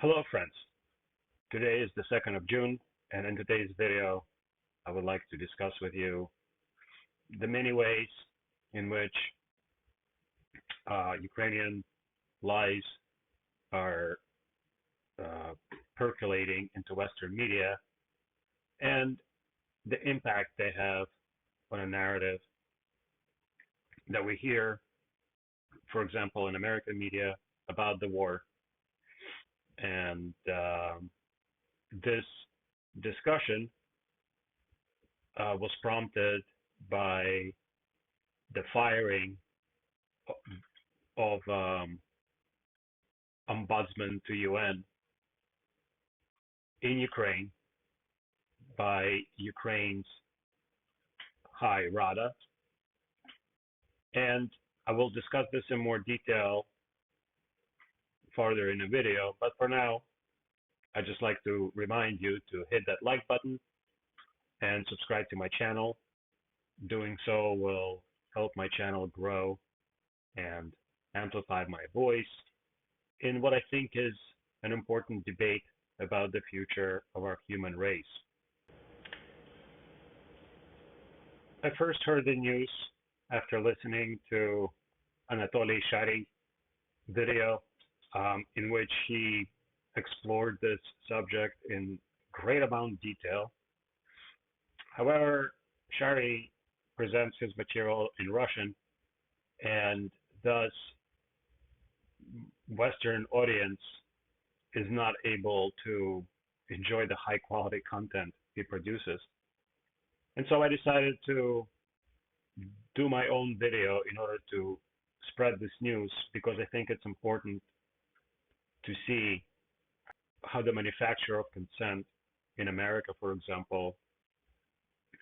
Hello friends, today is the 2nd of June and in today's video I would like to discuss with you the many ways in which Ukrainian lies are uh, percolating into Western media and the impact they have on a narrative that we hear, for example, in American media about the war. And this discussion was prompted by the firing of ombudsman to UN in Ukraine by Ukraine's High Rada. And I will discuss this in more detail further in the video, but for now, I'd just like to remind you to hit that like button and subscribe to my channel. Doing so will help my channel grow and amplify my voice in what I think is an important debate about the future of our human race. I first heard the news after listening to Anatoly Shari's video in which he explored this subject in great amount of detail. However, Shari presents his material in Russian, and thus Western audience is not able to enjoy the high quality content he produces. And so I decided to do my own video in order to spread this news, because I think it's important to see how the manufacture of consent in America, for example,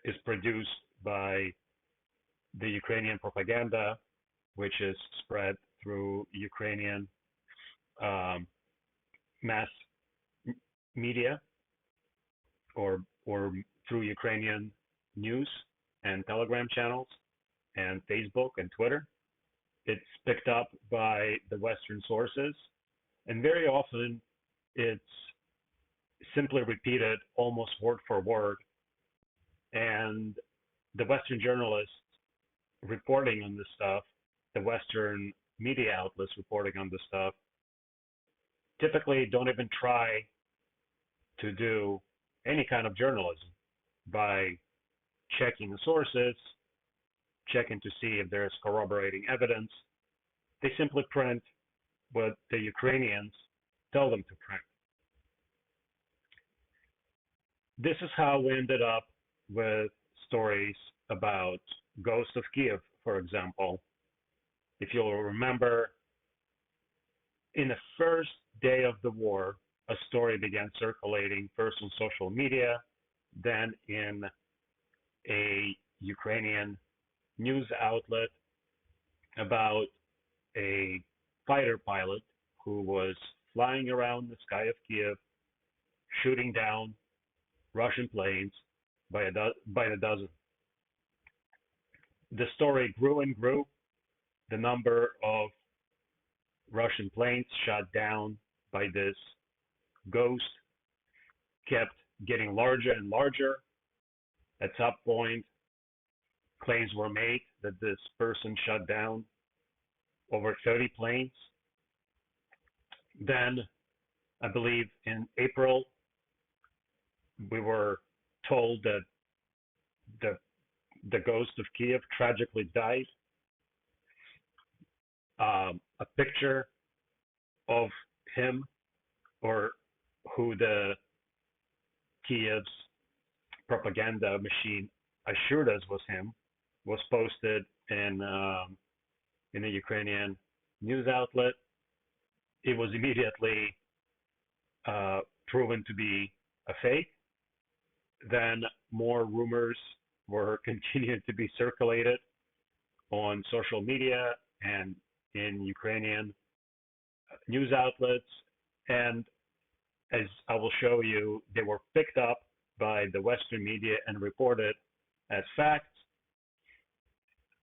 is produced by the Ukrainian propaganda, which is spread through Ukrainian mass media or through Ukrainian news and Telegram channels and Facebook and Twitter. It's picked up by the Western sources, and very often it's simply repeated almost word for word. And the Western journalists reporting on this stuff, the Western media outlets reporting on this stuff, typically don't even try to do any kind of journalism by checking the sources, checking to see if there's corroborating evidence. They simply print what the Ukrainians tell them to print. This is how we ended up with stories about Ghost of Kiev, for example. If you'll remember, in the first day of the war, a story began circulating first on social media, then in a Ukrainian news outlet about a fighter pilot who was flying around the sky of Kiev, shooting down Russian planes by the dozen. The story grew and grew. The number of Russian planes shot down by this ghost kept getting larger and larger. At some point, claims were made that this person shot down over 30 planes. Then, I believe in April, we were told that the ghost of Kiev tragically died. A picture of him, or who the Kiev's propaganda machine assured us was him, was posted in a Ukrainian news outlet. It was immediately proven to be a fake. Then more rumors were continued to be circulated on social media and in Ukrainian news outlets. And as I will show you, they were picked up by the Western media and reported as facts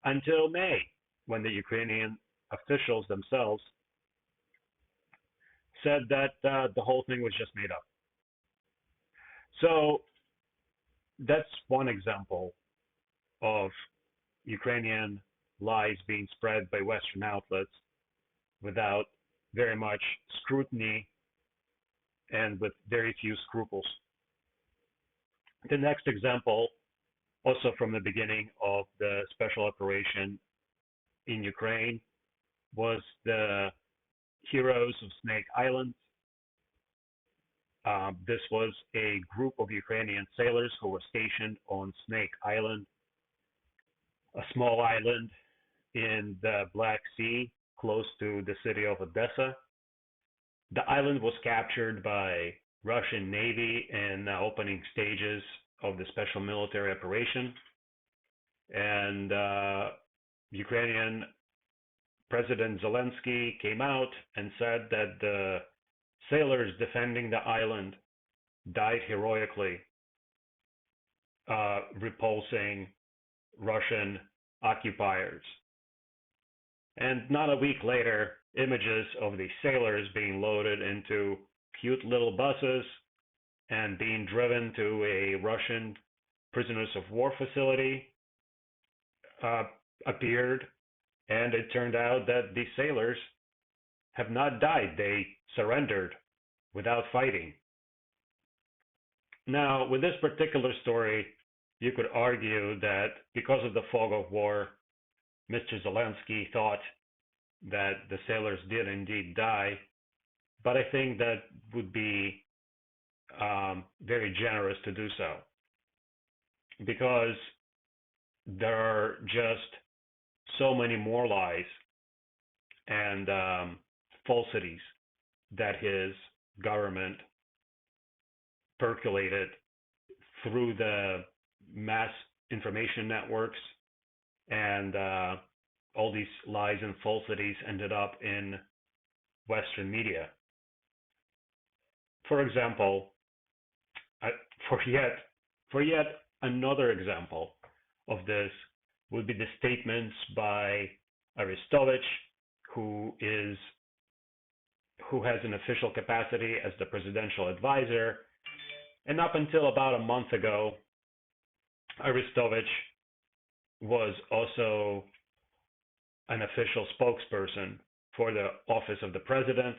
until May, when the Ukrainian officials themselves said that the whole thing was just made up. So that's one example of Ukrainian lies being spread by Western outlets without very much scrutiny and with very few scruples. The next example, also from the beginning of the special operation in Ukraine, was the Heroes of Snake Island. This was a group of Ukrainian sailors who were stationed on Snake Island, a small island in the Black Sea close to the city of Odessa. The island was captured by Russian Navy in the opening stages of the special military operation, and Ukrainian President Zelensky came out and said that the sailors defending the island died heroically, repulsing Russian occupiers. And not a week later, images of the sailors being loaded into cute little buses and being driven to a Russian prisoners of war facility appeared, and it turned out that the sailors have not died. They surrendered without fighting. Now, with this particular story, you could argue that because of the fog of war, Mr. Zelensky thought that the sailors did indeed die, but I think that would be very generous to do so, because there are just so many more lies and falsities that his government percolated through the mass information networks, and all these lies and falsities ended up in Western media. For example, for yet another example of this would be the statements by Arestovich, who has an official capacity as the presidential advisor. And up until about a month ago, Arestovich was also an official spokesperson for the office of the president.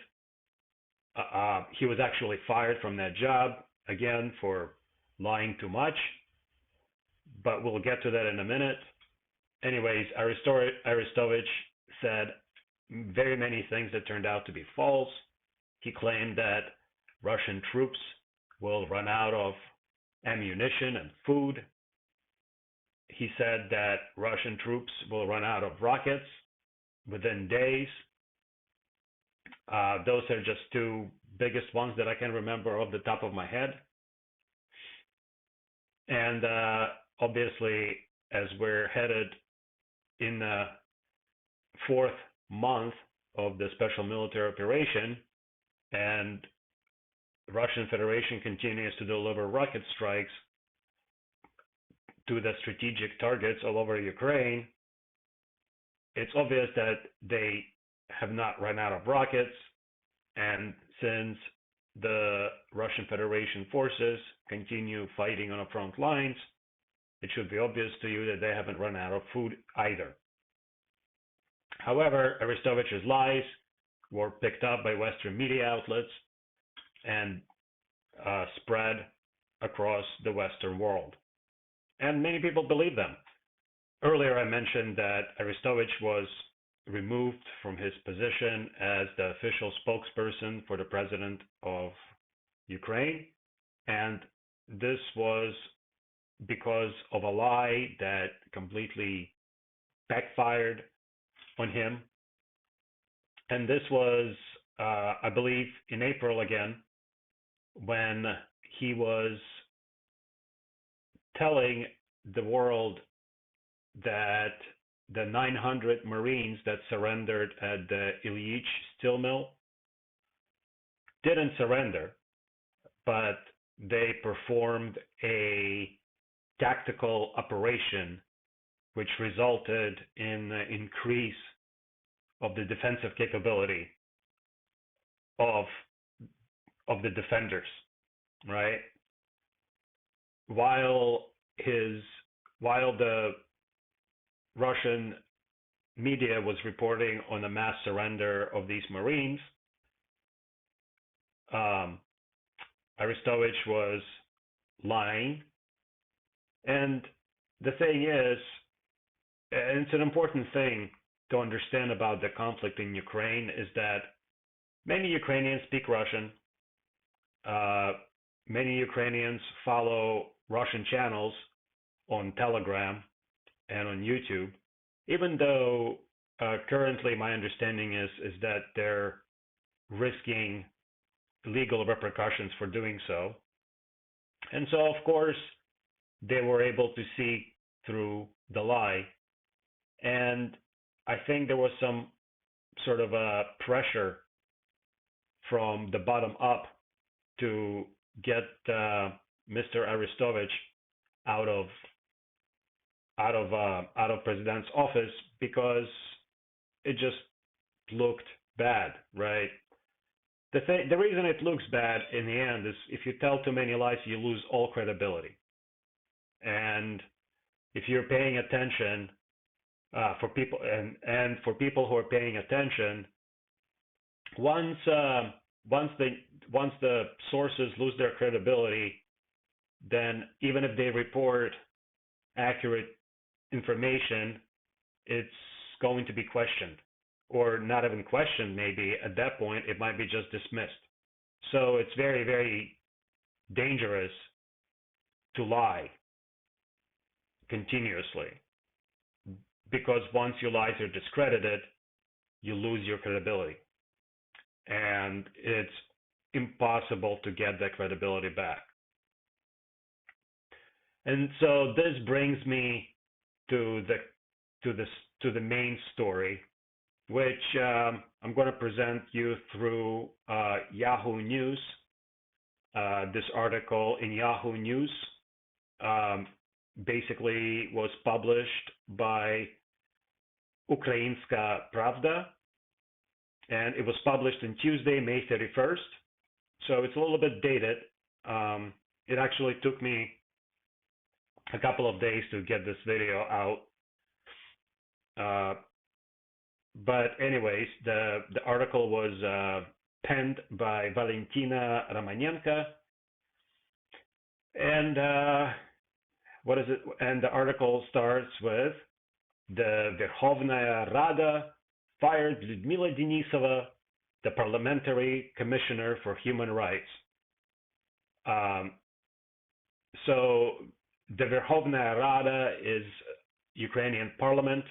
He was actually fired from that job, again, for lying too much, but we'll get to that in a minute. Anyways, Arestovich said very many things that turned out to be false. He claimed that Russian troops will run out of ammunition and food. He said that Russian troops will run out of rockets within days. Those are just two biggest ones that I can remember off the top of my head. And obviously, as we're headed in the fourth month of the special military operation, and the Russian Federation continues to deliver rocket strikes to the strategic targets all over Ukraine, it's obvious that they have not run out of rockets. And since the Russian Federation forces continue fighting on the front lines, it should be obvious to you that they haven't run out of food either. However, Arestovich's lies were picked up by Western media outlets and spread across the Western world. And many people believe them. Earlier, I mentioned that Arestovich was removed from his position as the official spokesperson for the president of Ukraine. And this was because of a lie that completely backfired on him. And this was, I believe, in April again, when he was telling the world that the 900 Marines that surrendered at the Ilyich steel mill didn't surrender, but they performed a tactical operation which resulted in the increase of the defensive capability of of the defenders, right? While the Russian media was reporting on a mass surrender of these Marines, Arestovich was lying. And the thing is, and it's an important thing to understand about the conflict in Ukraine, is that many Ukrainians speak Russian. Many Ukrainians follow Russian channels on Telegram and on YouTube, even though currently my understanding is that they're risking legal repercussions for doing so. And so, of course, they were able to see through the lie. And I think there was some sort of a pressure from the bottom up to get Mr. Arestovich out of president's office, because it just looked bad, right? The reason it looks bad in the end is if you tell too many lies, you lose all credibility. And if you're paying attention, for people and for people who are paying attention, once the sources lose their credibility, then even if they report accurate information, it's going to be questioned, or not even questioned. Maybe at that point it might be just dismissed. So it's very, very dangerous to lie continuously, because once your lies are discredited, you lose your credibility, and it's impossible to get that credibility back. And so this brings me to the main story, which I'm going to present you through Yahoo News. This article in Yahoo News basically was published by Ukrainska Pravda, and it was published on Tuesday, May 31st. So it's a little bit dated. It actually took me a couple of days to get this video out. But anyways, the article was penned by Valentina Romanenko, and what is it? And the article starts with: the Verkhovnaya Rada fired Lyudmila Denisova, the Parliamentary Commissioner for Human Rights. So the Verkhovnaya Rada is Ukrainian parliament,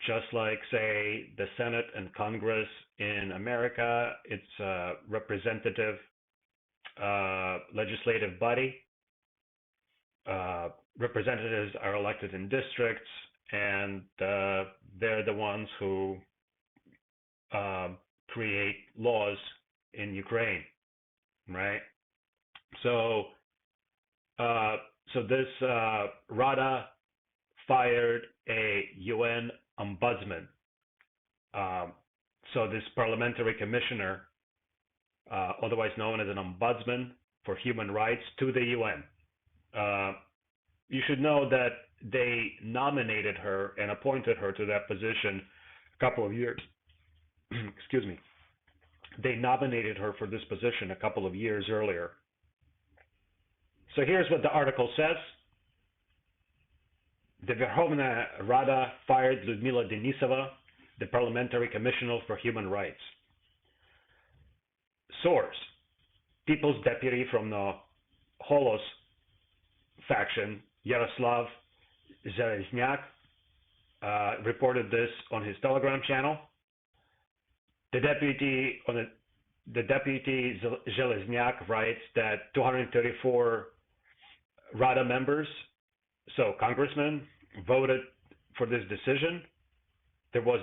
just like, say, the Senate and Congress in America. It's a representative legislative body. Representatives are elected in districts, and they're the ones who create laws in Ukraine, right? So this Rada fired a UN ombudsman. So this parliamentary commissioner, otherwise known as an ombudsman for human rights to the UN. You should know that they nominated her and appointed her to that position a couple of years. Excuse me. They nominated her for this position a couple of years earlier. So here's what the article says. The Verkhovnaya Rada fired Lyudmila Denisova, the Parliamentary Commissioner for Human Rights. Source: People's Deputy from the Holos faction, Yaroslav Zhelezniak, reported this on his Telegram channel. The deputy Zhelezniak writes that 234 Rada members, so congressmen, voted for this decision. There was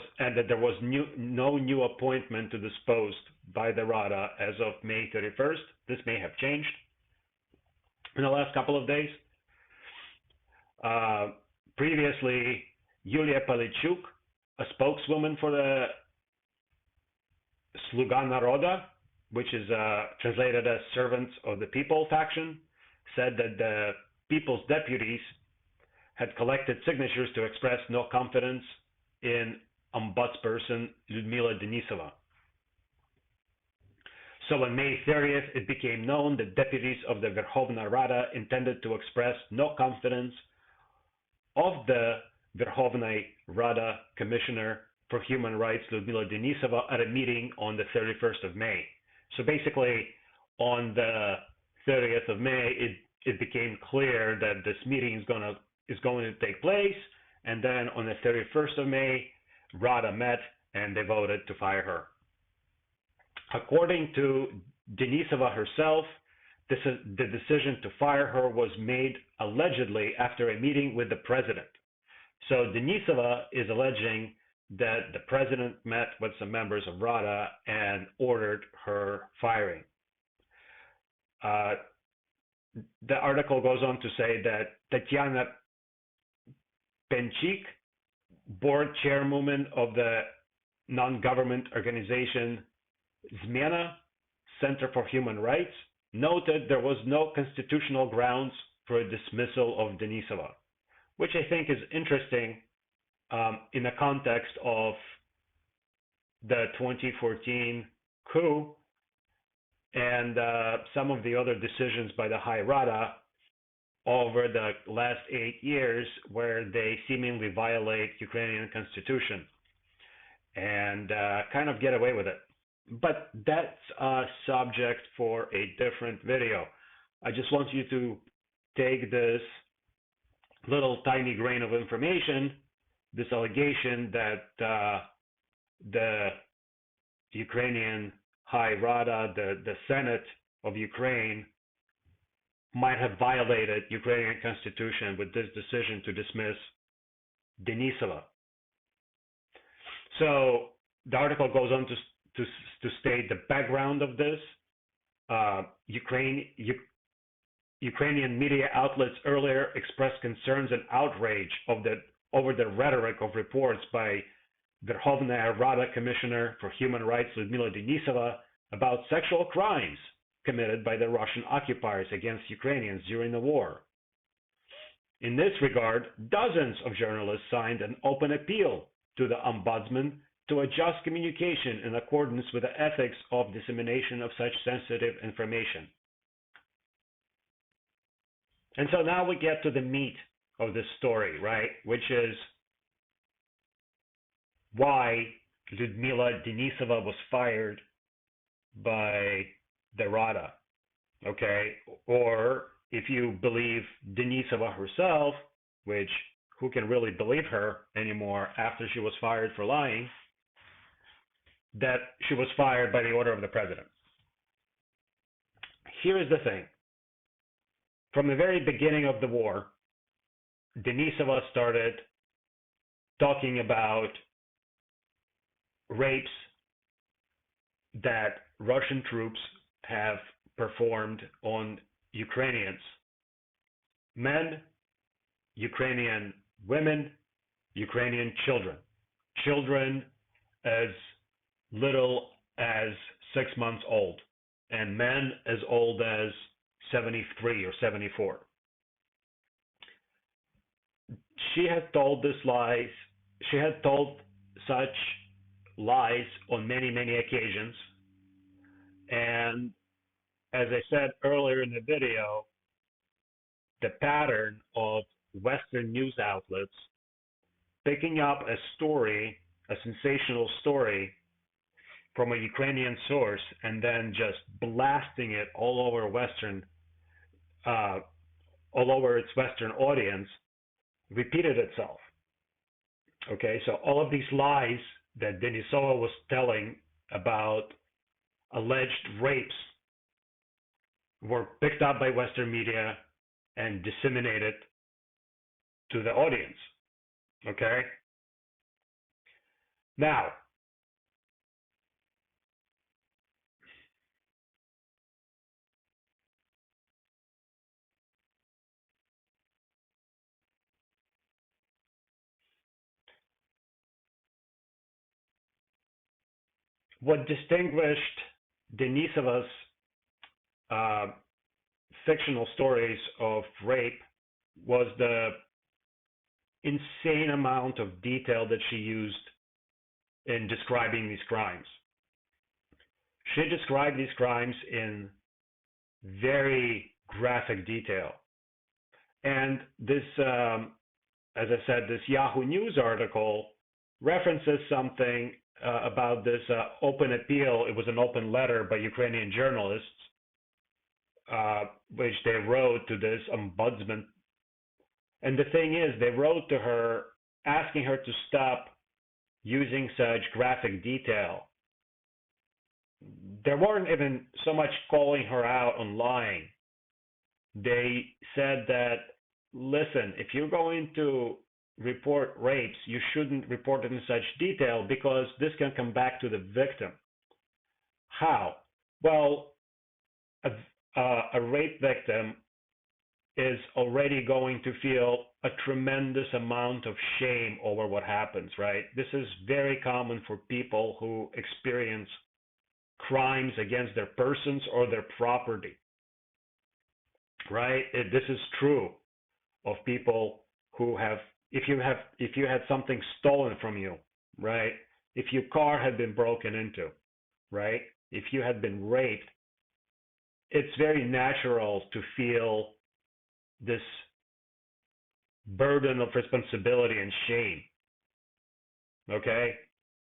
no new appointment to this post by the Rada as of May 31st. This may have changed in the last couple of days. Previously, Yulia Palichuk, a spokeswoman for the Sluga Naroda, which is translated as servants of the people faction, said that the people's deputies had collected signatures to express no confidence in ombudsperson Lyudmila Denisova. So on May 30th, it became known that deputies of the Verkhovna Rada intended to express no confidence of the Verkhovna Rada Commissioner for Human Rights, Lyudmila Denisova, at a meeting on the 31st of May. So basically, on the 30th of May, it became clear that this meeting is going to take place, and then on the 31st of May, Rada met and they voted to fire her. According to Denisova herself, the decision to fire her was made allegedly after a meeting with the president. So Denisova is alleging that the president met with some members of Rada and ordered her firing. The article goes on to say that Tatiana Penchik, board chairwoman of the non-government organization Zmena, Center for Human Rights, noted there was no constitutional grounds for a dismissal of Denisova, which I think is interesting in the context of the 2014 coup and some of the other decisions by the High Rada over the last 8 years where they seemingly violate Ukrainian constitution and kind of get away with it. But that's a subject for a different video. I just want you to take this little tiny grain of information, this allegation that the Ukrainian High Rada, the Senate of Ukraine, might have violated Ukrainian constitution with this decision to dismiss Denisova. So the article goes on to state the background of this. Ukrainian media outlets earlier expressed concerns and outrage over the rhetoric of reports by Verkhovna Rada Commissioner for Human Rights Lyudmila Denisova about sexual crimes committed by the Russian occupiers against Ukrainians during the war. In this regard, dozens of journalists signed an open appeal to the Ombudsman to adjust communication in accordance with the ethics of dissemination of such sensitive information. And so now we get to the meat of this story, right? Which is why Lyudmila Denisova was fired by the Rada, okay? Or if you believe Denisova herself, which who can really believe her anymore after she was fired for lying, that she was fired by the order of the president. Here is the thing. From the very beginning of the war, Denisova started talking about rapes that Russian troops have performed on Ukrainians, men, Ukrainian women, Ukrainian children, children as little as 6 months old, and men as old as 73 or 74. She had told such lies on many, many occasions. And as I said earlier in the video, the pattern of Western news outlets picking up a story, a sensational story from a Ukrainian source, and then just blasting it all over its Western audience, repeated itself. Okay, so all of these lies that Denisova was telling about alleged rapes were picked up by Western media and disseminated to the audience. Okay? Now, what distinguished Denisova's uh, fictional stories of rape was the insane amount of detail that she used in describing these crimes. She described these crimes in very graphic detail. And this, as I said, this Yahoo News article references something about this open appeal. It was an open letter by Ukrainian journalists, which they wrote to this ombudsman. And the thing is, they wrote to her asking her to stop using such graphic detail. They weren't even so much calling her out on lying. They said that, listen, if you're going to report rapes, you shouldn't report it in such detail because this can come back to the victim. How? Well, a rape victim is already going to feel a tremendous amount of shame over what happens, right? This is very common for people who experience crimes against their persons or their property, right? This is true of people who have, if you had something stolen from you, right? If your car had been broken into, right? If you had been raped, it's very natural to feel this burden of responsibility and shame. Okay?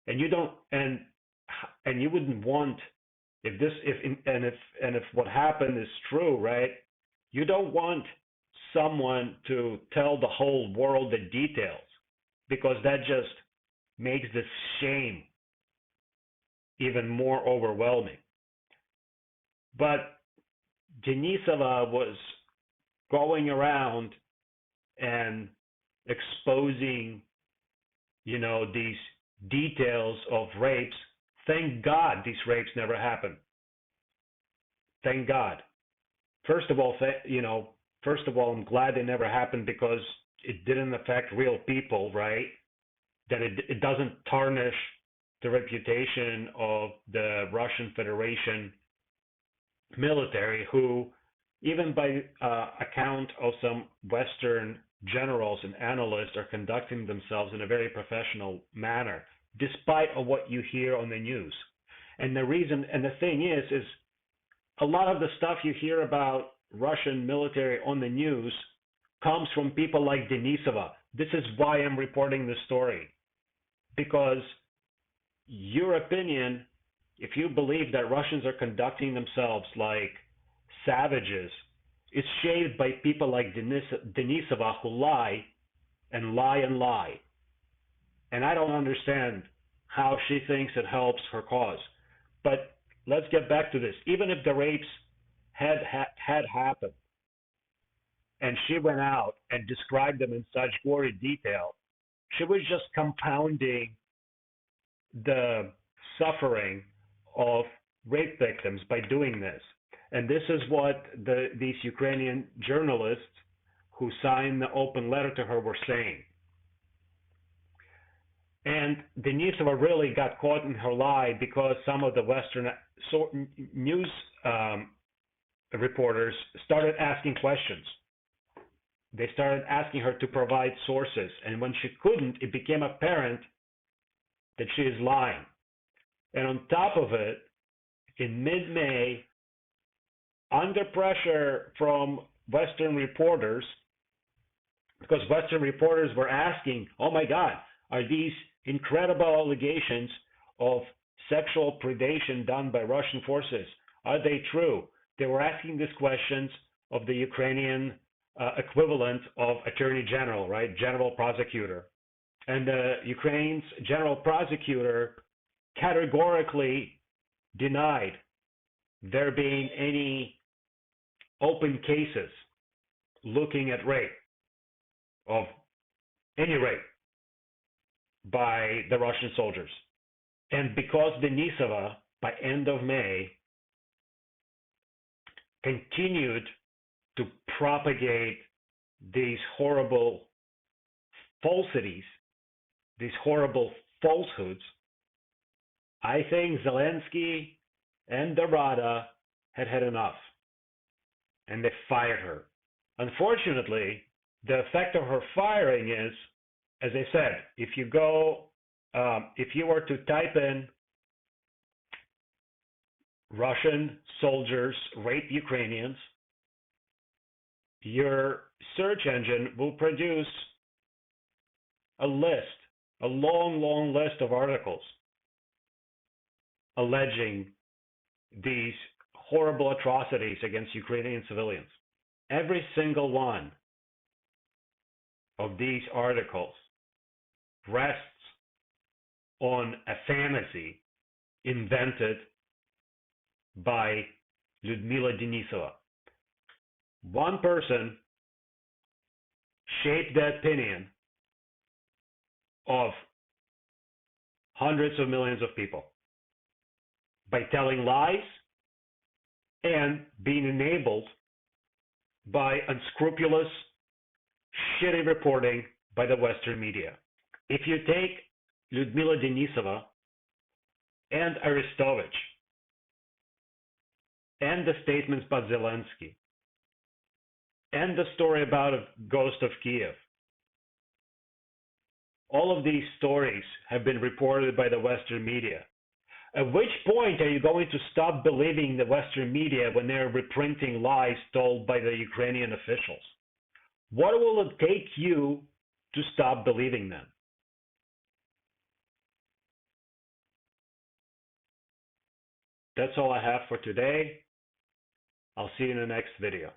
And you don't, and you wouldn't want, if what happened is true, right? You don't want someone to tell the whole world the details, because that just makes this shame even more overwhelming. But Denisova was going around and exposing, these details of rapes. Thank God these rapes never happened. Thank God. First of all, I'm glad they never happened because it didn't affect real people, right? That it doesn't tarnish the reputation of the Russian Federation military, who, even by account of some Western generals and analysts, are conducting themselves in a very professional manner, despite of what you hear on the news. And the thing is a lot of the stuff you hear about Russian military on the news comes from people like Denisova. This is why I'm reporting this story, because your opinion, if you believe that Russians are conducting themselves like savages, is shaped by people like Denisova, who lie and lie and lie. And I don't understand how she thinks it helps her cause. But let's get back to this. Even if the rapes had happened, and she went out and described them in such gory detail, she was just compounding the suffering of rape victims by doing this. And this is what these Ukrainian journalists who signed the open letter to her were saying. And Denisova really got caught in her lie because some of the Western news reporters started asking questions. They started asking her to provide sources. And when she couldn't, it became apparent that she is lying. And on top of it, in mid-May, under pressure from Western reporters, because Western reporters were asking, oh my God, are these incredible allegations of sexual predation done by Russian forces, are they true? They were asking these questions of the Ukrainian equivalent of Attorney General, right? General Prosecutor. And Ukraine's General Prosecutor categorically denied there being any open cases looking at rape, of any rape by the Russian soldiers. And because Denisova, by end of May, continued to propagate these horrible falsities, these horrible falsehoods, I think Zelensky and the Rada had had enough, and they fired her. Unfortunately, the effect of her firing is, as I said, if you were to type in Russian soldiers rape Ukrainians, your search engine will produce a list, a long, long list of articles alleging these horrible atrocities against Ukrainian civilians. Every single one of these articles rests on a fantasy invented by Lyudmila Denisova. One person shaped the opinion of hundreds of millions of people by telling lies and being enabled by unscrupulous, shitty reporting by the Western media. If you take Lyudmila Denisova and Arestovich and the statements by Zelensky and the story about a ghost of Kiev, all of these stories have been reported by the Western media. At which point are you going to stop believing the Western media when they're reprinting lies told by the Ukrainian officials? What will it take you to stop believing them? That's all I have for today. I'll see you in the next video.